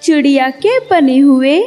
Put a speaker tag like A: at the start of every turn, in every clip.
A: चिड़िया के बने हुए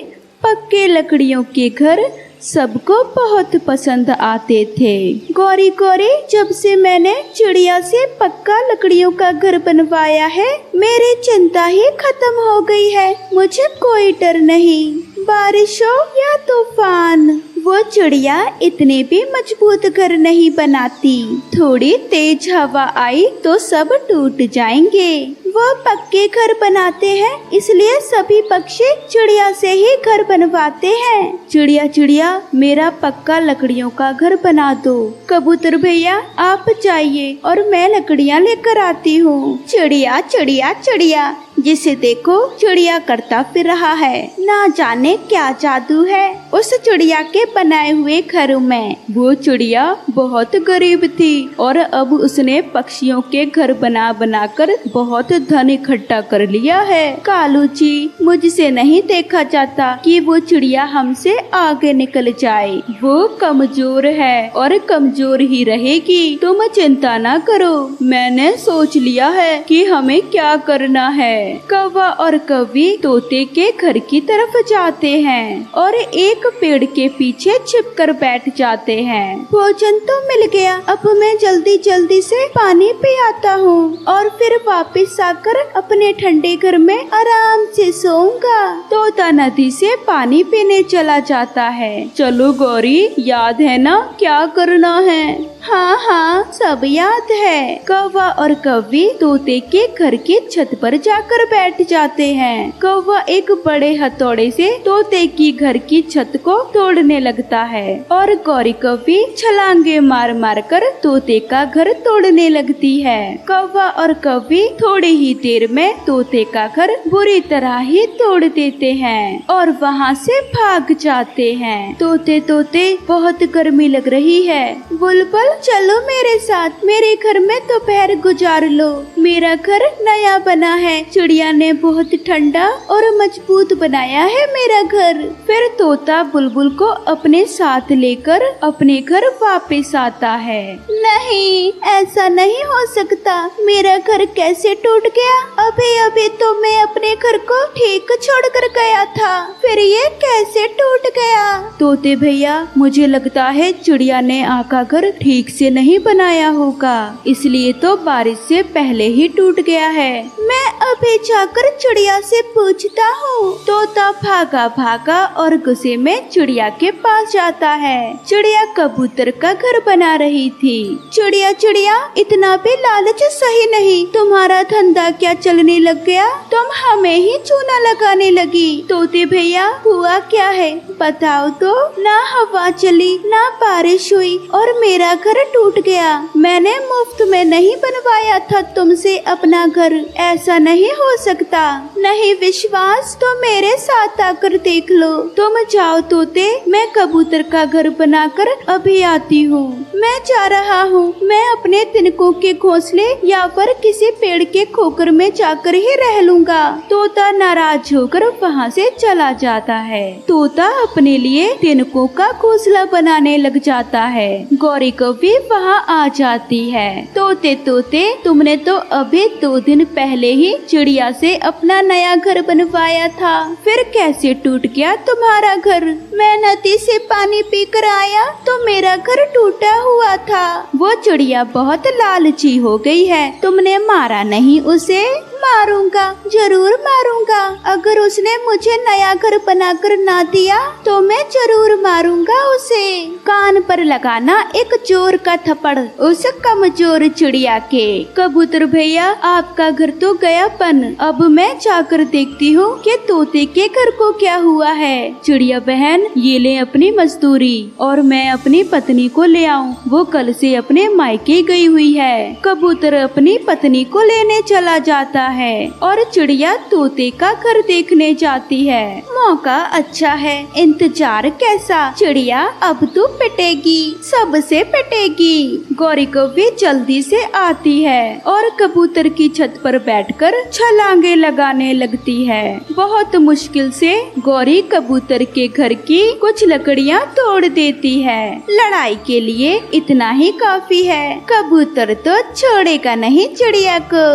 A: पक्के लकड़ियों के घर सबको बहुत पसंद आते थे। गौरी गौरी, जब से मैंने चिड़िया से पक्का लकड़ियों का घर बनवाया है, मेरी चिंता ही खत्म हो गई है। मुझे कोई डर नहीं, बारिश हो या तूफान। वो चिड़िया इतने भी मजबूत घर नहीं बनाती। थोड़ी तेज हवा आई तो सब टूट जाएंगे। वो पक्के घर बनाते हैं, इसलिए सभी पक्षी चिड़िया से ही घर बनवाते हैं। चिड़िया चिड़िया, मेरा पक्का लकड़ियों का घर बना दो। कबूतर भैया, आप जाइए और मैं लकड़ियाँ लेकर आती हूँ। चिड़िया चिड़िया चिड़िया, जिसे देखो चिड़िया करता फिर रहा है। ना जाने क्या जादू है उस चिड़िया के बनाए हुए घर में। वो चिड़िया बहुत गरीब थी और अब उसने पक्षियों के घर बना बना कर बहुत धन इकट्ठा कर लिया है। कालू जी, मुझसे नहीं देखा जाता कि वो चिड़िया हमसे आगे निकल जाए। वो कमजोर है और कमजोर ही रहेगी। तुम चिंता ना करो, मैंने सोच लिया है कि हमें क्या करना है। कौवा और कौवी तोते के घर की तरफ जाते हैं और एक पेड़ के पीछे छिपकर बैठ जाते हैं। भोजन तो मिल गया, अब मैं जल्दी जल्दी से पानी पी आता हूँ और फिर वापस आकर अपने ठंडे घर में आराम से सोऊंगा। तोता नदी से पानी पीने चला जाता है। चलो गौरी, याद है ना क्या करना है? हाँ हाँ, सब याद है। कौवा और कौवी तोते के घर की छत पर जाकर बैठ जाते हैं। कौवा एक बड़े हथौड़े से तोते की घर की छत को तोड़ने लगता है और गौरी कौवी छलांगे मार मार कर तोते का घर तोड़ने लगती है। कौवा और कौवी थोड़ी ही देर में तोते का घर बुरी तरह ही तोड़ देते हैं और वहाँ से भाग जाते हैं। तोते तोते, बहुत गर्मी लग रही है। बुलबुल, चलो मेरे साथ, मेरे घर में दोपहर गुजार लो। मेरा घर नया बना है, चिड़िया ने बहुत ठंडा और मजबूत बनाया है मेरा घर। फिर तोता बुलबुल को अपने साथ लेकर अपने घर वापस आता है। नहीं, ऐसा नहीं हो सकता। मेरा घर कैसे टूट गया? अभी अभी तो मैं अपने घर को ठीक छोड़कर गया था, फिर ये कैसे टूट गया? तोते भैया, मुझे लगता है चिड़िया ने आपका घर ठीक से नहीं बनाया होगा, इसलिए तो बारिश से पहले ही टूट गया है। मैं अभी जाकर चिड़िया से पूछता हूँ। तोता भागा भागा और गुस्से में चिड़िया के पास जाता है। चिड़िया कबूतर का घर बना रही थी। चिड़िया चिड़िया, इतना भी लालच सही नहीं। तुम्हारा धंधा क्या चलने लग गया? तुम हमें ही चूना लगाने लगी। तोते भैया, हुआ क्या है बताओ तो। ना हवा चली, ना बारिश हुई और मेरा घर टूट गया। मैंने मुफ्त में नहीं बनवाया था तुमसे अपना घर, ऐसा नहीं हो सकता। नहीं विश्वास तो मेरे साथ आकर देख लो। तुम जाओ तोते, मैं कबूतर का घर बनाकर अभी आती हूँ। मैं जा रहा हूँ। मैं अपने तिनकों के घोंसले या पर किसी पेड़ के खोकर में जाकर ही रह लूंगा। तोता नाराज होकर वहाँ से चला जाता है। तोता अपने लिए तिनकों का घोंसला बनाने लग जाता है। गौरी कौवी वहाँ आ जाती है। तोते तोते, तुमने तो अभी 2 दिन पहले ही चिड़िया से अपना नया घर बनवाया था, फिर कैसे टूट गया तुम्हारा घर? मैं नदी से पानी पीकर आया तो मेरा घर टूटा हुआ था। वो चिड़िया बहुत लालची हो गई है, तुमने मारा नहीं उसे? मारूंगा, जरूर मारूंगा। अगर उसने मुझे नया घर बनाकर ना दिया तो मैं जरूर मारूंगा उसे। कान पर लगाना एक जोर का थप्पड़ उस कमजोर चिड़िया के। कबूतर भैया, आपका घर तो गया बन। अब मैं जाकर देखती हूँ कि तोते के घर को क्या हुआ है। चिड़िया बहन, ये ले अपनी मजदूरी और मैं अपनी पत्नी को ले आऊँ। वो कल से अपने मायके गई हुई है। कबूतर अपनी पत्नी को लेने चला जाता है और चिड़िया तोते का घर देखने जाती है। मौका अच्छा है, इंतजार कैसा? चिड़िया अब तू पिटेगी, सबसे पिटेगी। गौरी कौवी जल्दी से आती है और कबूतर की छत पर बैठकर छलांगे लगाने लगती है। बहुत मुश्किल से गौरी कबूतर के घर की कुछ लकड़ियाँ तोड़ देती है। लड़ाई के लिए इतना ही काफी है। कबूतर तो छोड़ेगा नहीं चिड़िया को।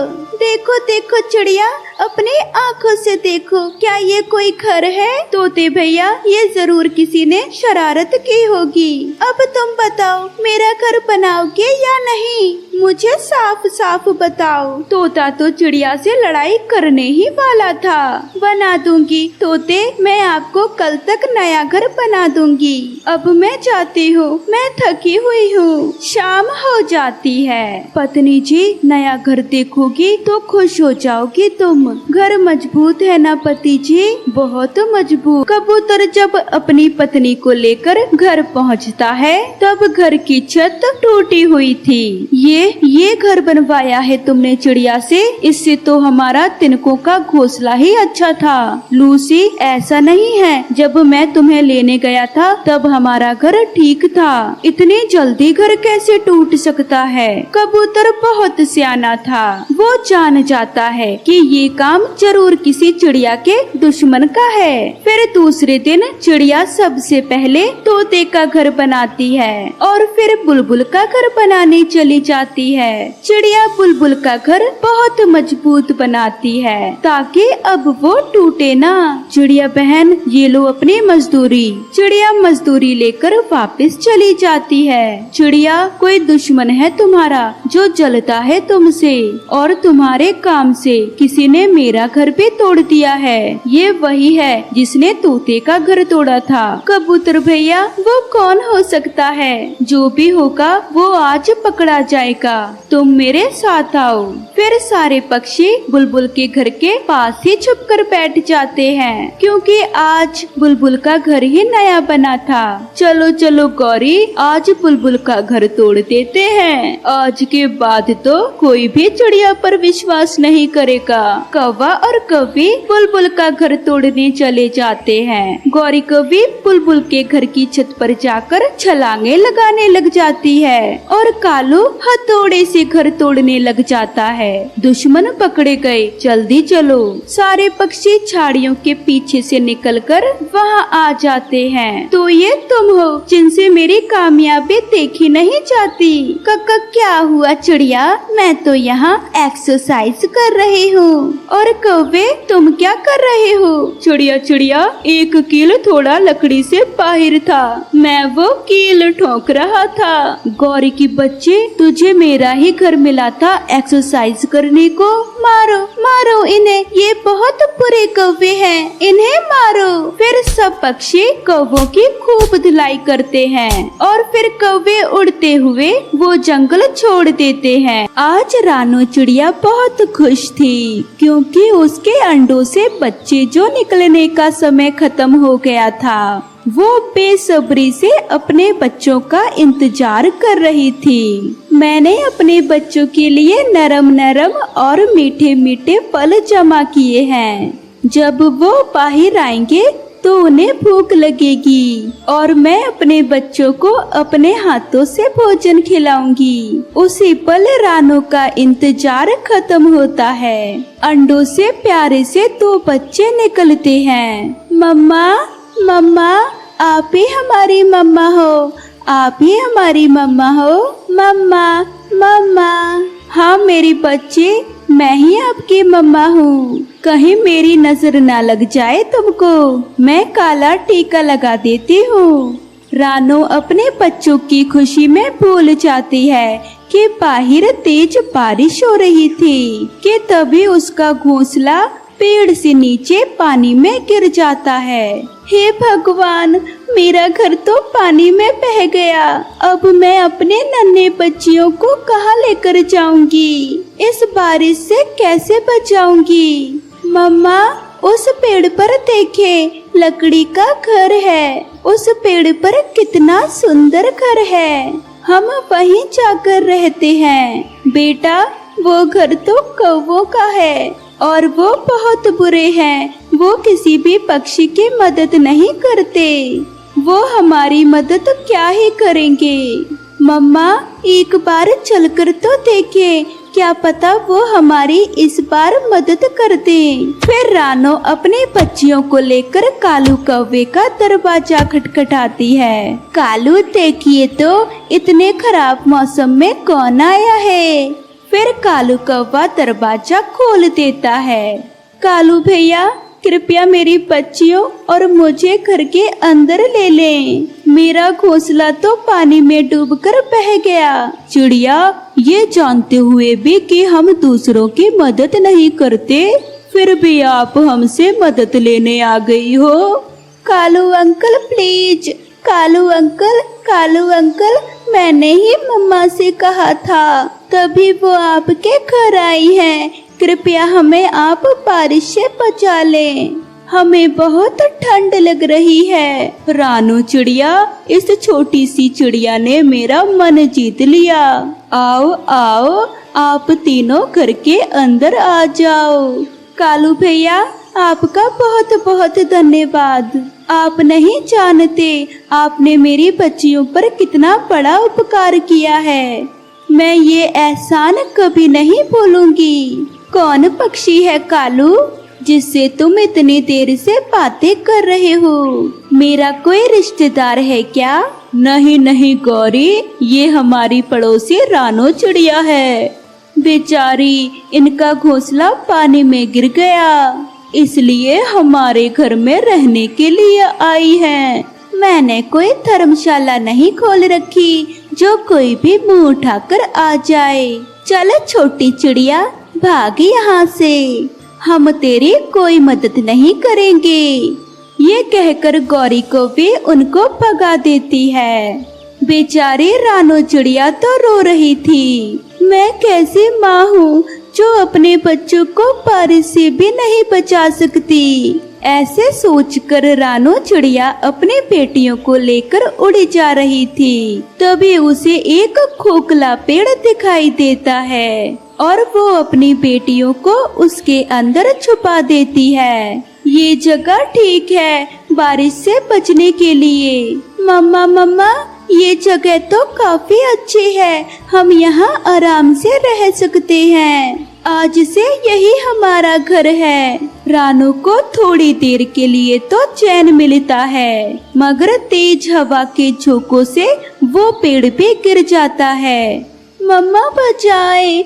A: देखो देखो देखो चिड़िया, अपनी आंखों से देखो, क्या ये कोई घर है? तोते भैया, ये जरूर किसी ने शरारत की होगी। अब तुम बताओ, मेरा घर बनाओगे या नहीं? मुझे साफ साफ बताओ। तोता तो चिड़िया से लड़ाई करने ही वाला था। बना दूंगी तोते, मैं आपको कल तक नया घर बना दूंगी। अब मैं जाती हूँ, मैं थकी हुई हूँ। शाम हो जाती है। पत्नी जी, नया घर देखोगी तो खुश हो जाओगी तुम। घर मजबूत है ना पति जी? बहुत मजबूत। कबूतर जब अपनी पत्नी को लेकर घर पहुँचता है तब घर की छत टूटी हुई थी। ये घर बनवाया है तुमने चिड़िया से? इससे तो हमारा तिनकों का घोंसला ही अच्छा था। लूसी, ऐसा नहीं है, जब मैं तुम्हें लेने गया था तब हमारा घर ठीक था। इतनी जल्दी घर कैसे टूट सकता है? कबूतर बहुत सियाना था। वो जान जाता है कि ये काम जरूर किसी चिड़िया के दुश्मन का है। फिर दूसरे दिन चिड़िया सबसे पहले तोते का घर बनाती है और फिर बुलबुल का घर बनाने चली जाती है। चिड़िया बुलबुल का घर बहुत मजबूत बनाती है ताकि अब वो टूटे ना। चिड़िया बहन, ये लो अपनी मजदूरी। चिड़िया मजदूरी लेकर वापस चली जाती है। चिड़िया, कोई दुश्मन है तुम्हारा जो जलता है तुमसे और तुम्हारे काम से। किसी ने मेरा घर भी तोड़ दिया है। ये वही है जिसने तोते का घर तोड़ा था। कबूतर भैया, वो कौन हो सकता है? जो भी होगा वो आज पकड़ा जाएगा। तुम मेरे साथ आओ। फिर सारे पक्षी बुलबुल के घर के पास ही छुपकर बैठ जाते हैं क्योंकि आज बुलबुल का घर ही नया बना था। चलो चलो गौरी, आज बुलबुल का घर तोड़ देते हैं। आज के बाद तो कोई भी चिड़िया पर विश्वास नहीं करेगा। कौवा और कौवी बुलबुल का घर तोड़ने चले जाते हैं। गौरी कौवी बुलबुल के घर की छत पर जाकर छलांगे लगाने लग जाती है और कालू हथौड़े से घर तोड़ने लग जाता है। दुश्मन पकड़े गए, जल्दी चलो। सारे पक्षी झाड़ियों के पीछे से निकलकर वहाँ आ जाते हैं। तो ये तुम हो जिनसे मेरी कामयाबी देखी नहीं जाती। कक्का, क्या हुआ चिड़िया? मैं तो यहाँ एक्सरसाइज कर रही हूँ। और कौवे, तुम क्या कर रहे हो? चिड़िया, एक कील थोड़ा लकड़ी से बाहर था, मैं वो कील ठोक रहा था। गौरी की बच्चे, तुझे मेरा ही घर मिला था एक्सरसाइज करने को। मारो मारो इन्हें, ये बहुत बुरे कौवे हैं, इन्हें मारो। फिर सब पक्षी कौवों की खूब धुलाई करते हैं और फिर कौवे उड़ते हुए वो जंगल छोड़ देते हैं। आज रानो चिड़िया बहुत खुश थी क्योंकि उसके अंडों से बच्चे जो निकलने का समय खत्म हो गया था। वो बेसब्री से अपने बच्चों का इंतजार कर रही थी। मैंने अपने बच्चों के लिए नरम नरम और मीठे मीठे फल जमा किए हैं। जब वो बाहर आएंगे तो उन्हें भूख लगेगी और मैं अपने बच्चों को अपने हाथों से भोजन खिलाऊंगी। उसी पल रानो का इंतजार खत्म होता है। अंडों से प्यारे से 2 बच्चे निकलते हैं। मम्मा, आप ही हमारी मम्मा हो, आप ही हमारी मम्मा हो। मम्मा। हाँ मेरी बच्चे, मैं ही आपकी मम्मा हूँ। कहीं मेरी नजर ना लग जाए तुमको, मैं काला टीका लगा देती हूँ। रानो अपने बच्चों की खुशी में भूल जाती है कि बाहर तेज बारिश हो रही थी कि तभी उसका घोंसला पेड़ से नीचे पानी में गिर जाता है। हे भगवान, मेरा घर तो पानी में बह गया। अब मैं अपने नन्हे बच्चियों को कहाँ लेकर जाऊंगी? इस बारिश से कैसे बचाऊंगी? मम्मा, उस पेड़ पर देखे, लकड़ी का घर है। उस पेड़ पर कितना सुंदर घर है। हम वहीं जाकर रहते हैं। बेटा, वो घर तो कौवों का है और वो बहुत बुरे हैं। वो किसी भी पक्षी की मदद नहीं करते। वो हमारी मदद क्या ही करेंगे। मम्मा, एक बार चलकर तो देखे, क्या पता वो हमारी इस बार मदद कर दे। फिर रानो अपने बच्चियों को लेकर कालू कौवे का दरवाजा खटखटाती है। कालू, देखिए तो, इतने खराब मौसम में कौन आया है? फिर कालू कौवा दरवाजा खोल देता है। कालू भैया कृपया मेरी बच्चियों और मुझे घर के अंदर ले लें। मेरा घोंसला तो पानी में डूबकर बह गया। चिड़िया, ये जानते हुए भी कि हम दूसरों की मदद नहीं करते, फिर भी आप हमसे मदद लेने आ गई हो। Kalu uncle please, Kalu uncle मैंने ही मम्मा से कहा था, तभी वो आपके घर आई हैं। कृपया हमें आप बारिश से बचा लें, हमें बहुत ठंड लग रही है। रानू चिड़िया, इस छोटी सी चिड़िया ने मेरा मन जीत लिया। आओ आओ, आप तीनों घर के अंदर आ जाओ। कालू भैया आपका बहुत बहुत धन्यवाद। आप नहीं जानते आपने मेरी बच्चियों पर कितना बड़ा उपकार किया है। मैं ये एहसान कभी नहीं भूलूंगी। कौन पक्षी है कालू जिससे तुम इतनी देर से बातें कर रहे हो? मेरा कोई रिश्तेदार है क्या? नहीं नहीं गौरी, ये हमारी पड़ोसी रानू चिड़िया है। बेचारी, इनका घोंसला पानी में गिर गया, इसलिए हमारे घर में रहने के लिए आई हैं। मैंने कोई धर्मशाला नहीं खोल रखी जो कोई भी मुंह उठाकर आ जाए। चल छोटी चिड़िया, भाग यहाँ से, हम तेरी कोई मदद नहीं करेंगे। ये कहकर गौरी को भी उनको भगा देती है। बेचारी रानू चिड़िया तो रो रही थी। मैं कैसी माँ हूँ जो अपने बच्चों को बारिश से भी नहीं बचा सकती। ऐसे सोचकर रानू चिड़िया अपनी बेटियों को लेकर उड़ जा रही थी। तभी उसे एक खोखला पेड़ दिखाई देता है और वो अपनी बेटियों को उसके अंदर छुपा देती है। ये जगह ठीक है बारिश से बचने के लिए। मम्मा, ये जगह तो काफी अच्छी है, हम यहाँ आराम से रह सकते हैं। आज से यही हमारा घर है। रानू को थोड़ी देर के लिए तो चैन मिलता है, मगर तेज हवा के झोंकों से वो पेड़ भी गिर जाता है। मम्मा बचाए,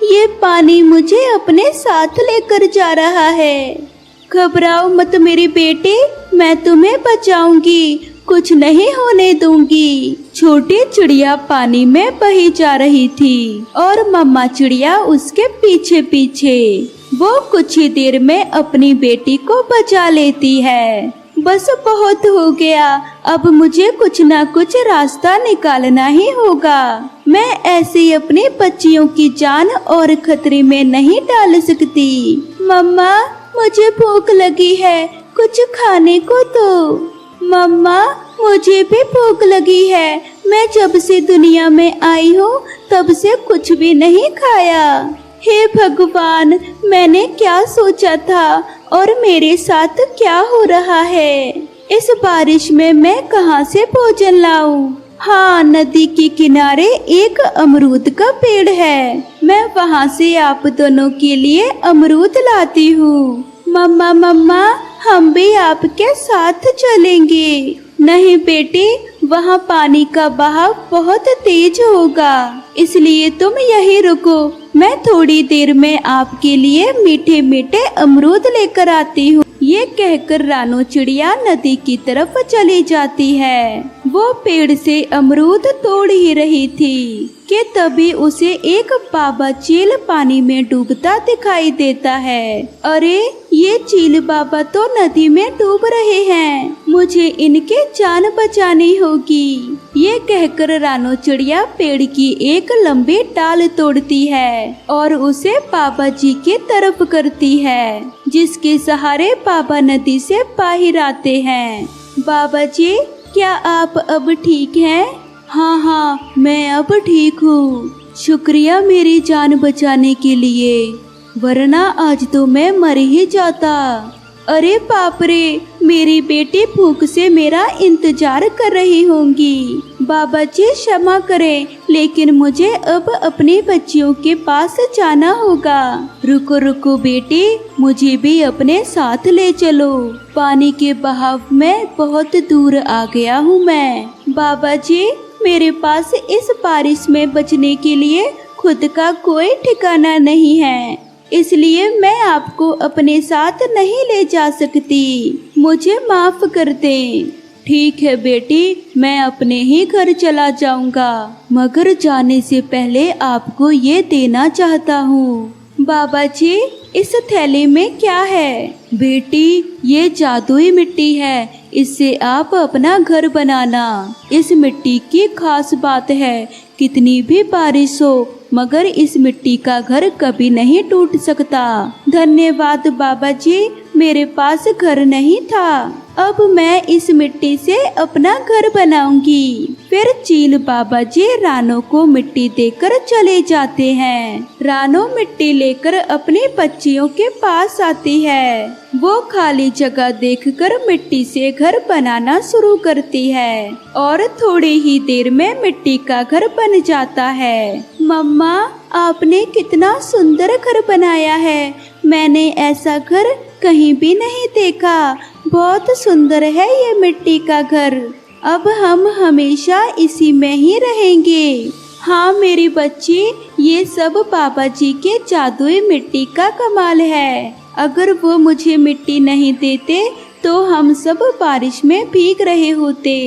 A: ये पानी मुझे अपने साथ लेकर जा रहा है। घबराओ मत मेरी बेटी, मैं तुम्हें बचाऊंगी, कुछ नहीं होने दूंगी। छोटी चिड़िया पानी में बही जा रही थी और मम्मा चिड़िया उसके पीछे पीछे। वो कुछ ही देर में अपनी बेटी को बचा लेती है। बस बहुत हो गया, अब मुझे कुछ ना कुछ रास्ता निकालना ही होगा। मैं ऐसे अपनी बच्चियों की जान और खतरे में नहीं डाल सकती। मम्मा, मुझे भूख लगी है, कुछ खाने को दो। मम्मा, मुझे भी भूख लगी है, मैं जब से दुनिया में आई हूँ तब से कुछ भी नहीं खाया। हे भगवान, मैंने क्या सोचा था और मेरे साथ क्या हो रहा है? इस बारिश में मैं कहाँ से भोजन लाऊं? हाँ, नदी के किनारे एक अमरूद का पेड़ है, मैं वहाँ से आप दोनों के लिए अमरूद लाती हूँ। मम्मा, हम भी आपके साथ चलेंगे। नहीं बेटी, वहाँ पानी का बहाव बहुत तेज होगा, इसलिए तुम यहीं रुको, मैं थोड़ी देर में आपके लिए मीठे मीठे अमरूद लेकर आती हूँ। ये कहकर रानू चिड़िया नदी की तरफ चली जाती है। वो पेड़ से अमरूद तोड़ ही रही थी कि तभी उसे एक बाबा चील पानी में डूबता दिखाई देता है। अरे, ये चील बाबा तो नदी में डूब रहे हैं, मुझे इनके जान बचानी होगी। ये कहकर रानू चिड़िया पेड़ की एक लंबी डाल तोड़ती है और उसे बाबा जी की तरफ करती है, जिसके सहारे बाबा नदी से बाहर आते हैं। बाबा जी, क्या आप अब ठीक हैं? हाँ, मैं अब ठीक हूँ। शुक्रिया मेरी जान बचाने के लिए, वरना आज तो मैं मर ही जाता। अरे बाप रे, मेरी बेटी भूख से मेरा इंतजार कर रही होंगी। बाबा जी क्षमा करें, लेकिन मुझे अब अपनी बच्चियों के पास जाना होगा। रुको बेटी, मुझे भी अपने साथ ले चलो, पानी के बहाव में बहुत दूर आ गया हूँ मैं। बाबा जी, मेरे पास इस बारिश में बचने के लिए खुद का कोई ठिकाना नहीं है, इसलिए मैं आपको अपने साथ नहीं ले जा सकती। मुझे माफ कर दें। ठीक है बेटी, मैं अपने ही घर चला जाऊंगा, मगर जाने से पहले आपको ये देना चाहता हूँ। बाबा जी, इस थैली में क्या है? बेटी, ये जादुई मिट्टी है, इससे आप अपना घर बनाना। इस मिट्टी की खास बात है, कितनी भी बारिश हो मगर इस मिट्टी का घर कभी नहीं टूट सकता। धन्यवाद बाबा जी, मेरे पास घर नहीं था, अब मैं इस मिट्टी से अपना घर बनाऊंगी। फिर चील बाबा जी रानो को मिट्टी देकर चले जाते हैं। रानो मिट्टी लेकर अपने बच्चियों के पास आती है। वो खाली जगह देखकर मिट्टी से घर बनाना शुरू करती है और थोड़ी ही देर में मिट्टी का घर बन जाता है। मम्मा, आपने कितना सुंदर घर बनाया है, मैंने ऐसा घर कहीं भी नहीं देखा। बहुत सुंदर है ये मिट्टी का घर, अब हम हमेशा इसी में ही रहेंगे। हाँ मेरी बच्ची, ये सब बाबा जी के जादुई मिट्टी का कमाल है। अगर वो मुझे मिट्टी नहीं देते तो हम सब बारिश में भीग रहे होते।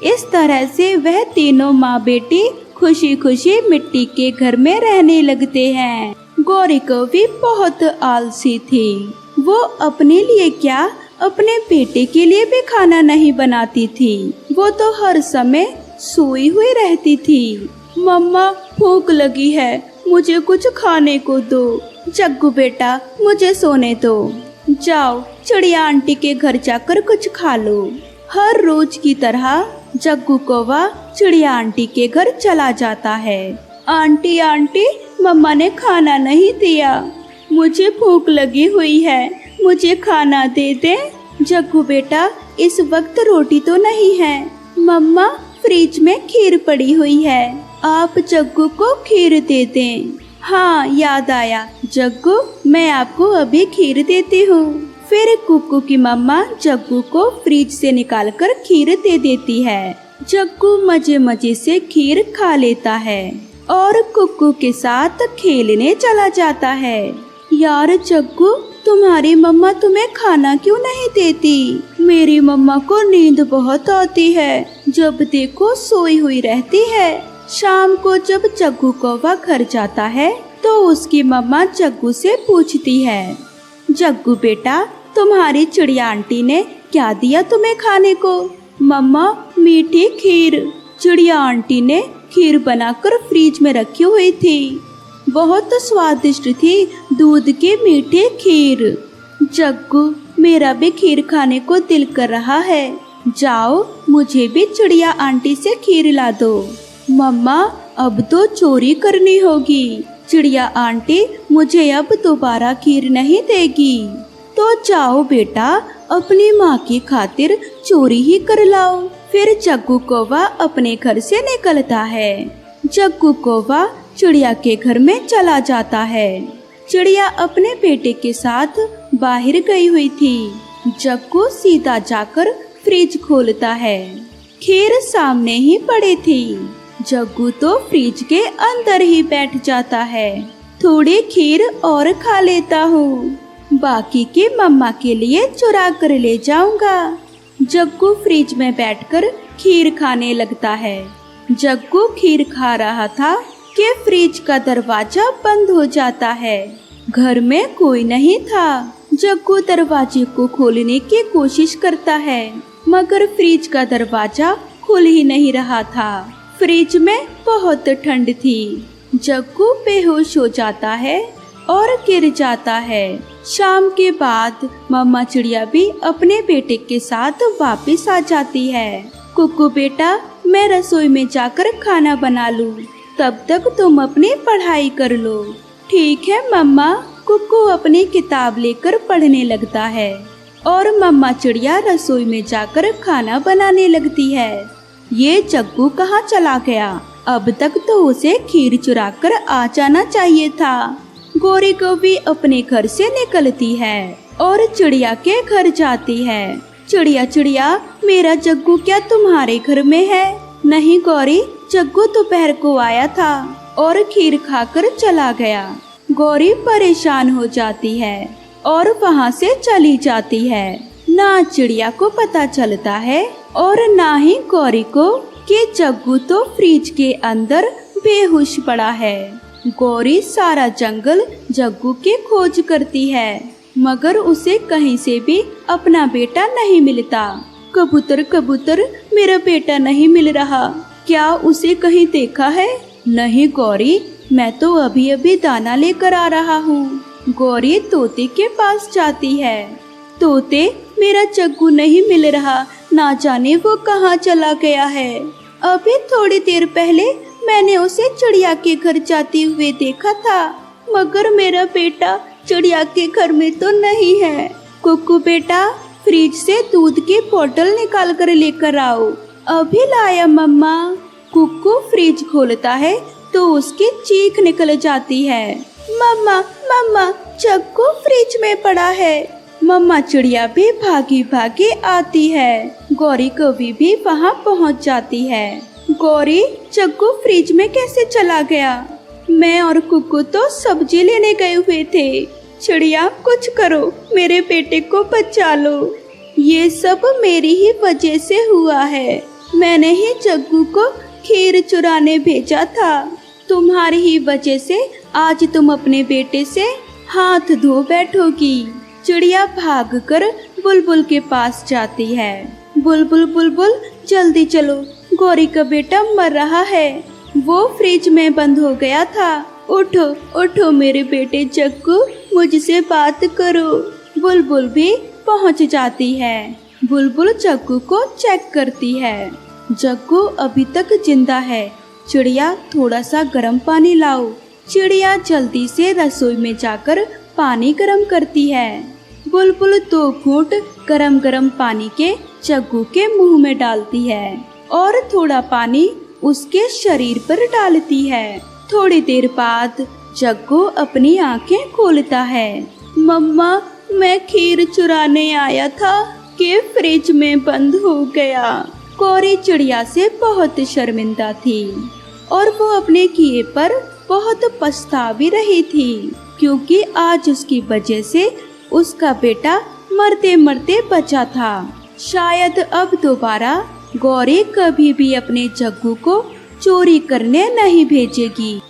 A: इस तरह से वह तीनों माँ बेटी खुशी खुशी मिट्टी के घर में रहने लगते हैं। गौरी कौवी बहुत आलसी थी। वो अपने लिए क्या, अपने बेटे के लिए भी खाना नहीं बनाती थी। वो तो हर समय सोई हुई रहती थी। मम्मा, भूख लगी है, मुझे कुछ खाने को दो। जग्गू बेटा, मुझे सोने दो। जाओ, चिड़िया आंटी के घर जाकर कुछ खा लो। हर रोज की तरह जग्गू कौवा चिड़िया आंटी के घर चला जाता है। आंटी आंटी, मम्मा ने खाना नहीं दिया, मुझे भूख लगी हुई है, मुझे खाना दे दे। जग्गू बेटा, इस वक्त रोटी तो नहीं है। मम्मा, फ्रिज में खीर पड़ी हुई है, आप जग्गू को खीर दे दें। हाँ याद आया जग्गू, मैं आपको अभी खीर देती हूँ। फिर कुक्कू की मम्मा जग्गू को फ्रिज से निकालकर खीर दे देती है। जग्गू मजे मजे से खीर खा लेता है और कुक्कू के साथ खेलने चला जाता है। यार जग्गू, तुम्हारी मम्मा तुम्हें खाना क्यों नहीं देती? मेरी मम्मा को नींद बहुत आती है, जब देखो सोई हुई रहती है। शाम को जब जग्गू कौवा घर जाता है तो उसकी मम्मा जग्गू से पूछती है, जग्गू बेटा, तुम्हारी चिड़िया आंटी ने क्या दिया तुम्हें खाने को? मम्मा, मीठी खीर। चिड़िया आंटी ने खीर बनाकर फ्रिज में रखी हुई थी, बहुत स्वादिष्ट थी, दूध की मीठी खीर। जग्गू, मेरा भी खीर खाने को दिल कर रहा है, जाओ मुझे भी चिड़िया आंटी से खीर ला दो। मम्मा, अब तो चोरी करनी होगी, चिड़िया आंटी मुझे अब दोबारा खीर नहीं देगी। तो जाओ बेटा, अपनी माँ की खातिर चोरी ही कर लाओ। फिर जग्गू कौवा अपने घर से निकलता है। जग्गू कौवा चिड़िया के घर में चला जाता है। चिड़िया अपने बेटे के साथ बाहर गई हुई थी। जग्गू सीधा जाकर फ्रिज खोलता है, खीर सामने ही पड़ी थी। जग्गू तो फ्रिज के अंदर ही बैठ जाता है। थोड़ी खीर और खा लेता हूँ, बाकी की मम्मा के लिए चुरा कर ले जाऊंगा। जग्गू फ्रिज में बैठकर खीर खाने लगता है। जग्गू खीर खा रहा था कि फ्रिज का दरवाजा बंद हो जाता है। घर में कोई नहीं था। जग्गू दरवाजे को खोलने की कोशिश करता है, मगर फ्रिज का दरवाजा खुल ही नहीं रहा था। फ्रिज में बहुत ठंड थी। जग्गू बेहोश हो जाता है और गिर जाता है। शाम के बाद मम्मा चिड़िया भी अपने बेटे के साथ वापस आ जाती है। कुक्कू बेटा, मैं रसोई में जाकर खाना बना लूं, तब तक तुम अपनी पढ़ाई कर लो। ठीक है मम्मा। कुक्कू अपनी किताब लेकर पढ़ने लगता है और मम्मा चिड़िया रसोई में जाकर खाना बनाने लगती है। ये जग्गू कहाँ चला गया? अब तक तो उसे खीर चुराकर आ जाना चाहिए था। गौरी कौवी अपने घर से निकलती है और चिड़िया के घर जाती है। चिड़िया चिड़िया, मेरा जग्गू क्या तुम्हारे घर में है? नहीं गौरी, जग्गू दोपहर को आया था और खीर खाकर चला गया। गौरी परेशान हो जाती है और वहाँ से चली जाती है। ना चिड़िया को पता चलता है और ना ही गौरी को कि जग्गू तो फ्रिज के अंदर बेहोश पड़ा है। गौरी सारा जंगल जग्गू की खोज करती है, मगर उसे कहीं से भी अपना बेटा नहीं मिलता। कबूतर कबूतर, मेरा बेटा नहीं मिल रहा, क्या उसे कहीं देखा है? नहीं गौरी, मैं तो अभी अभी दाना लेकर आ रहा हूँ। गौरी तोते के पास जाती है। तोते, मेरा जग्गू नहीं मिल रहा, ना जाने वो कहाँ चला गया है। अभी थोड़ी देर पहले मैंने उसे चिड़िया के घर जाते हुए देखा था, मगर मेरा बेटा चिड़िया के घर में तो नहीं है। कुक्कू बेटा, फ्रिज से दूध की बोतल निकाल कर लेकर आओ। अभी लाया मम्मा। कुक्कू फ्रिज खोलता है तो उसकी चीख निकल जाती है। मम्मा मम्मा, जग्गू फ्रिज में पड़ा है। मम्मा चिड़िया भी भागी भागी आती है। गौरी कभी भी वहाँ पहुँच जाती है। गौरी, जग्गू फ्रिज में कैसे चला गया? मैं और कुक्कू तो सब्जी लेने गए हुए थे। चिड़िया, कुछ करो, मेरे बेटे को बचा लो। ये सब मेरी ही वजह से हुआ है। मैंने ही जग्गू को खीर चुराने भेजा था। तुम्हारी ही वजह से आज तुम अपने बेटे से हाथ धो बैठोगी। चिड़िया भागकर बुलबुल के पास जाती है। बुलबुल बुलबुल, जल्दी चलो, गौरी का बेटा मर रहा है। वो फ्रिज में बंद हो गया था। उठो उठो मेरे बेटे जग्गू, मुझसे बात करो। बुलबुल भी पहुंच जाती है। बुलबुल जग्गू को चेक करती है। जग्गू अभी तक जिंदा है। चिड़िया, थोड़ा सा गर्म पानी लाओ। चिड़िया जल्दी से रसोई में जाकर पानी गर्म करती है। बुलबुल 2 घूंट गरम गरम पानी के जग्गू के मुंह में डालती है और थोड़ा पानी उसके शरीर पर डालती है। थोड़ी देर बाद जग्गू अपनी आंखें खोलता है। मम्मा, मैं खीर चुराने आया था कि फ्रिज में बंद हो गया। गौरी चिड़िया से बहुत शर्मिंदा थी और वो अपने किए पर बहुत पछता भी रही थी, क्योंकि आज उसकी वजह से उसका बेटा मरते मरते बचा था। शायद अब दोबारा गौरी कभी भी अपने जग्गू को चोरी करने नहीं भेजेगी।